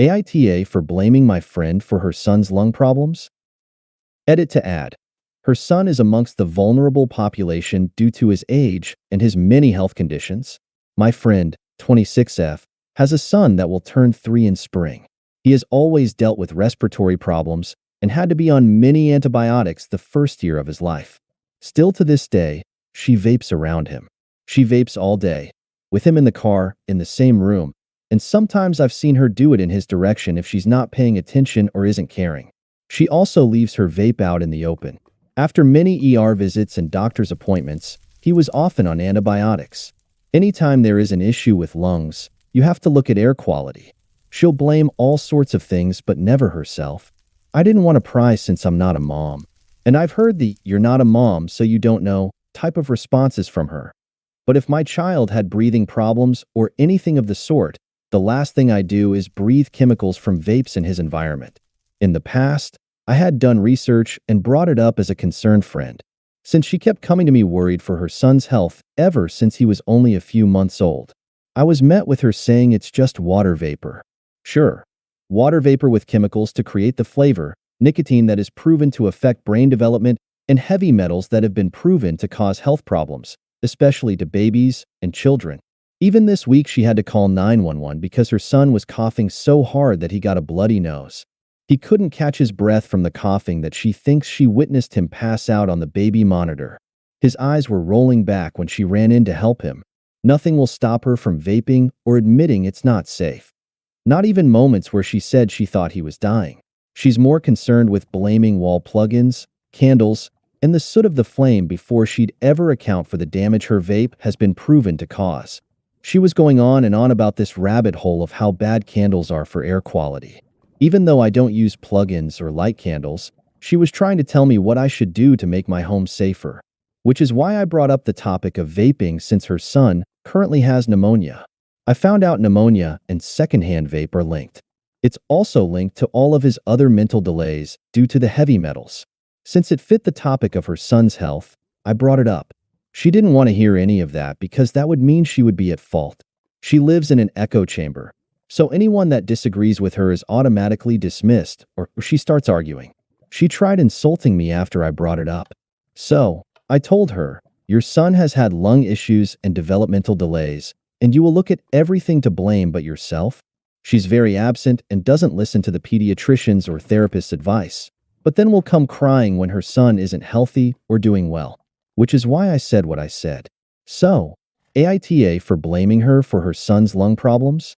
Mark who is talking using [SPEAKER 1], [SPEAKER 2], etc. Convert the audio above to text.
[SPEAKER 1] AITA for blaming my friend for her son's lung problems? Edit to add. Her son is amongst the vulnerable population due to his age and his many health conditions. My friend, 26F, has a son that will turn 3 in spring. He has always dealt with respiratory problems and had to be on many antibiotics the first year of his life. Still to this day, she vapes around him. She vapes all day, with him in the car, in the same room, and sometimes I've seen her do it in his direction if she's not paying attention or isn't caring. She also leaves her vape out in the open. After many ER visits and doctor's appointments, he was often on antibiotics. Anytime there is an issue with lungs, you have to look at air quality. She'll blame all sorts of things but never herself. I didn't want to pry since I'm not a mom. And I've heard the "you're not a mom so you don't know" type of responses from her. But if my child had breathing problems or anything of the sort, the last thing I do is breathe chemicals from vapes in his environment. In the past, I had done research and brought it up as a concerned friend, since she kept coming to me worried for her son's health ever since he was only a few months old. I was met with her saying it's just water vapor. Sure, water vapor with chemicals to create the flavor, nicotine that is proven to affect brain development, and heavy metals that have been proven to cause health problems, especially to babies and children. Even this week she had to call 911 because her son was coughing so hard that he got a bloody nose. He couldn't catch his breath from the coughing that she thinks she witnessed him pass out on the baby monitor. His eyes were rolling back when she ran in to help him. Nothing will stop her from vaping or admitting it's not safe. Not even moments where she said she thought he was dying. She's more concerned with blaming wall plugins, candles, and the soot of the flame before she'd ever account for the damage her vape has been proven to cause. She was going on and on about this rabbit hole of how bad candles are for air quality. Even though I don't use plugins or light candles, she was trying to tell me what I should do to make my home safer. Which is why I brought up the topic of vaping since her son currently has pneumonia. I found out pneumonia and secondhand vape are linked. It's also linked to all of his other mental delays due to the heavy metals. Since it fit the topic of her son's health, I brought it up. She didn't want to hear any of that because that would mean she would be at fault. She lives in an echo chamber, so anyone that disagrees with her is automatically dismissed or she starts arguing. She tried insulting me after I brought it up. So, I told her, "Your son has had lung issues and developmental delays, and you will look at everything to blame but yourself?" She's very absent and doesn't listen to the pediatrician's or therapist's advice, but then will come crying when her son isn't healthy or doing well. Which is why I said what I said. So, AITA for blaming her for her son's lung problems?